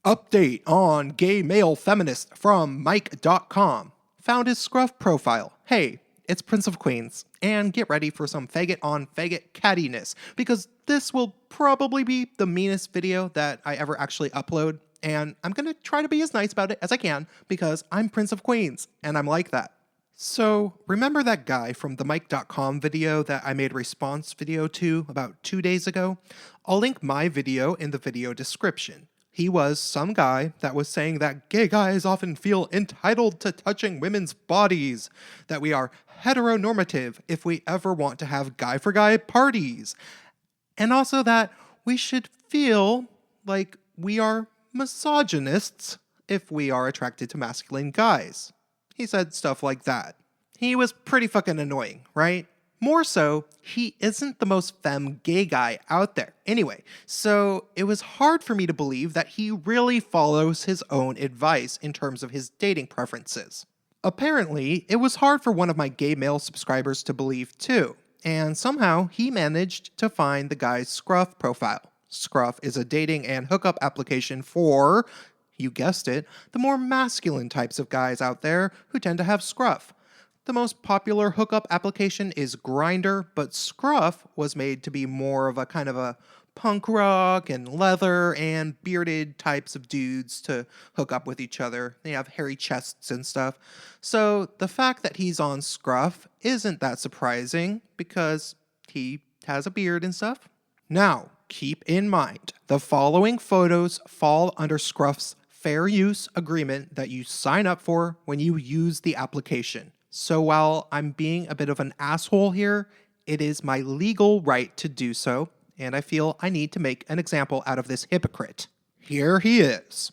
Update on gay male feminist from Mike.com. Found his Scruff profile. Hey, it's Prince of Queens. And get ready for some faggot on faggot cattiness, because this will probably be the meanest video that I ever actually upload. And I'm gonna try to be as nice about it as I can, because I'm Prince of Queens, and I'm like that. So, remember that guy from the Mike.com video that I made a response video to about 2 days ago? I'll link my video in the video description. He was some guy that was saying that gay guys often feel entitled to touching women's bodies, that we are heteronormative if we ever want to have guy-for-guy parties, and also that we should feel like we are misogynists if we are attracted to masculine guys. He said stuff like that. He was pretty fucking annoying, right? More so, he isn't the most femme gay guy out there anyway, so it was hard for me to believe that he really follows his own advice in terms of his dating preferences. Apparently, it was hard for one of my gay male subscribers to believe too, and somehow he managed to find the guy's Scruff profile. Scruff is a dating and hookup application for, you guessed it, the more masculine types of guys out there who tend to have Scruff. The most popular hookup application is Grindr, but Scruff was made to be more of a kind of a punk rock and leather and bearded types of dudes to hook up with each other. They have hairy chests and stuff. So the fact that he's on Scruff isn't that surprising because he has a beard and stuff. Now, keep in mind, the following photos fall under Scruff's fair use agreement that you sign up for when you use the application. So while I'm being a bit of an asshole here, it is my legal right to do so, and I feel I need to make an example out of this hypocrite. Here he is.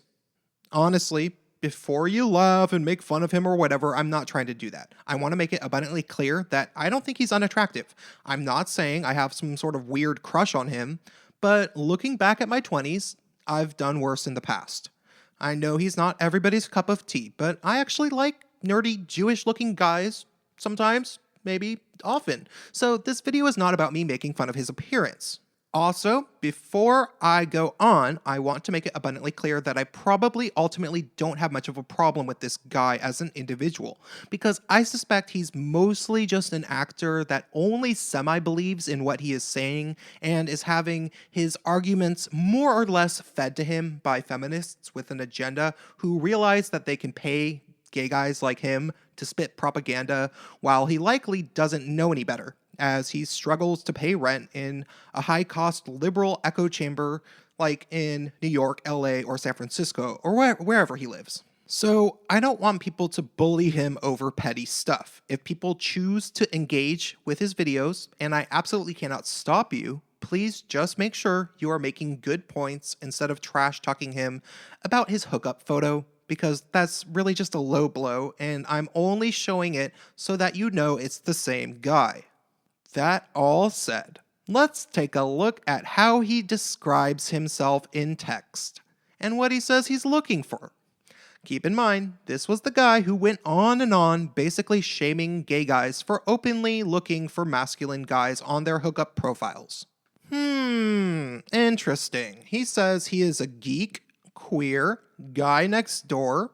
Honestly, before you laugh and make fun of him or whatever, I'm not trying to do that. I want to make it abundantly clear that I don't think he's unattractive. I'm not saying I have some sort of weird crush on him, but looking back at my 20s, I've done worse in the past. I know he's not everybody's cup of tea, but I actually like nerdy Jewish-looking guys, sometimes, maybe, often. So this video is not about me making fun of his appearance. Also, before I go on, I want to make it abundantly clear that I probably ultimately don't have much of a problem with this guy as an individual, because I suspect he's mostly just an actor that only semi-believes in what he is saying and is having his arguments more or less fed to him by feminists with an agenda who realize that they can pay gay guys like him to spit propaganda while he likely doesn't know any better, as he struggles to pay rent in a high-cost liberal echo chamber like in New York, LA, or San Francisco, or wherever he lives. So I don't want people to bully him over petty stuff. If people choose to engage with his videos, and I absolutely cannot stop you, please just make sure you are making good points instead of trash-talking him about his hookup photo, because that's really just a low blow, and I'm only showing it so that you know it's the same guy. That all said, let's take a look at how he describes himself in text, and what he says he's looking for. Keep in mind, this was the guy who went on and on basically shaming gay guys for openly looking for masculine guys on their hookup profiles. Interesting. He says he is a geek, queer, guy next door.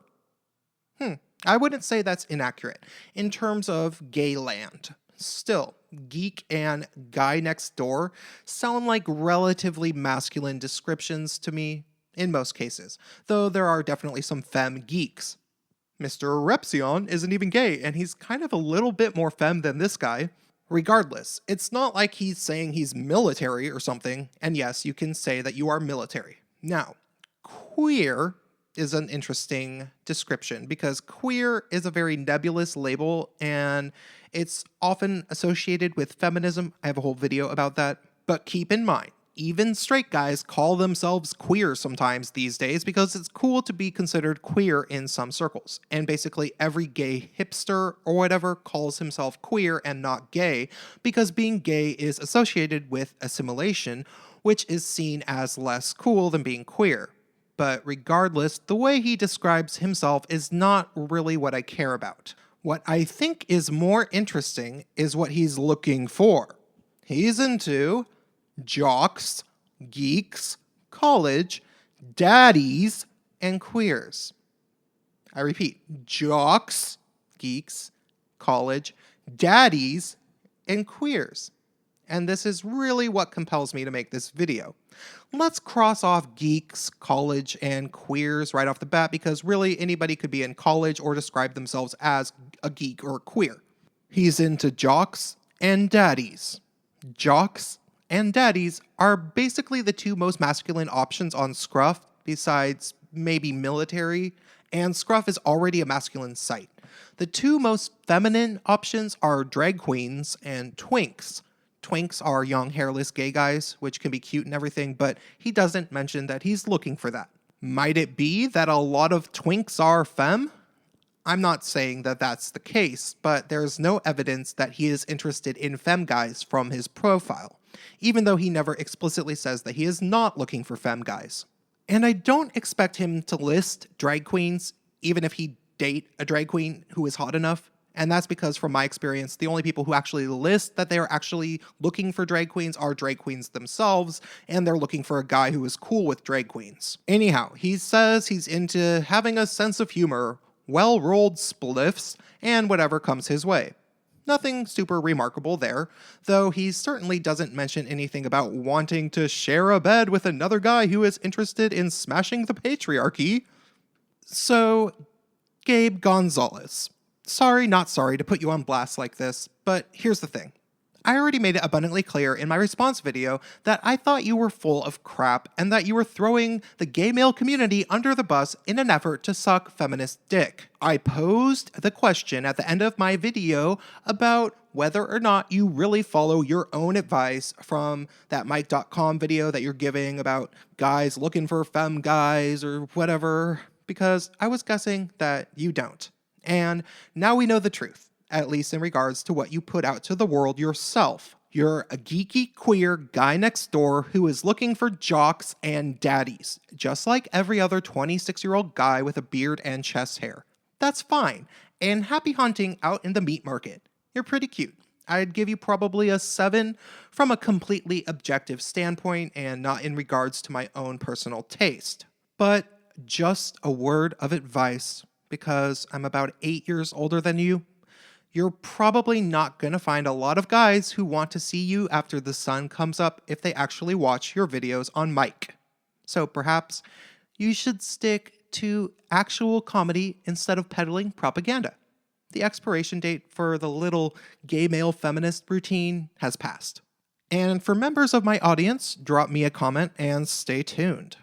I wouldn't say that's inaccurate in terms of gay land. Still, geek and guy next door sound like relatively masculine descriptions to me in most cases, though there are definitely some femme geeks. Mr. Repsion isn't even gay, and he's kind of a little bit more femme than this guy. Regardless, it's not like he's saying he's military or something, and yes, you can say that you are military. Now, queer is an interesting description because queer is a very nebulous label and it's often associated with feminism. I have a whole video about that. But keep in mind, even straight guys call themselves queer sometimes these days because it's cool to be considered queer in some circles. And basically every gay hipster or whatever calls himself queer and not gay because being gay is associated with assimilation, which is seen as less cool than being queer. But regardless, the way he describes himself is not really what I care about. What I think is more interesting is what he's looking for. He's into jocks, geeks, college, daddies, and queers. I repeat, jocks, geeks, college, daddies, and queers. And this is really what compels me to make this video. Let's cross off geeks, college, and queers right off the bat, because really anybody could be in college or describe themselves as a geek or queer. He's into jocks and daddies. Jocks and daddies are basically the two most masculine options on Scruff, besides maybe military, and Scruff is already a masculine site. The two most feminine options are drag queens and twinks. Twinks are young, hairless gay guys, which can be cute and everything, but he doesn't mention that he's looking for that. Might it be that a lot of twinks are femme? I'm not saying that that's the case, but there's no evidence that he is interested in femme guys from his profile, even though he never explicitly says that he is not looking for femme guys. And I don't expect him to list drag queens, even if he date a drag queen who is hot enough. And that's because, from my experience, the only people who actually list that they are actually looking for drag queens are drag queens themselves, and they're looking for a guy who is cool with drag queens. Anyhow, he says he's into having a sense of humor, well-rolled spliffs, and whatever comes his way. Nothing super remarkable there, though he certainly doesn't mention anything about wanting to share a bed with another guy who is interested in smashing the patriarchy. So, Gabe Gonzales. Sorry, not sorry to put you on blast like this, but here's the thing. I already made it abundantly clear in my response video that I thought you were full of crap and that you were throwing the gay male community under the bus in an effort to suck feminist dick. I posed the question at the end of my video about whether or not you really follow your own advice from that Mike.com video that you're giving about guys looking for femme guys or whatever, because I was guessing that you don't. And now we know the truth, at least in regards to what you put out to the world yourself. You're a geeky queer guy next door who is looking for jocks and daddies, just like every other 26-year-old guy with a beard and chest hair. That's fine, and happy hunting out in the meat market. You're pretty cute. I'd give you probably a 7 from a completely objective standpoint and not in regards to my own personal taste. But just a word of advice, because I'm about 8 years older than you. You're probably not going to find a lot of guys who want to see you after the sun comes up if they actually watch your videos on mic. So perhaps you should stick to actual comedy instead of peddling propaganda. The expiration date for the little gay male feminist routine has passed. And for members of my audience, drop me a comment and stay tuned.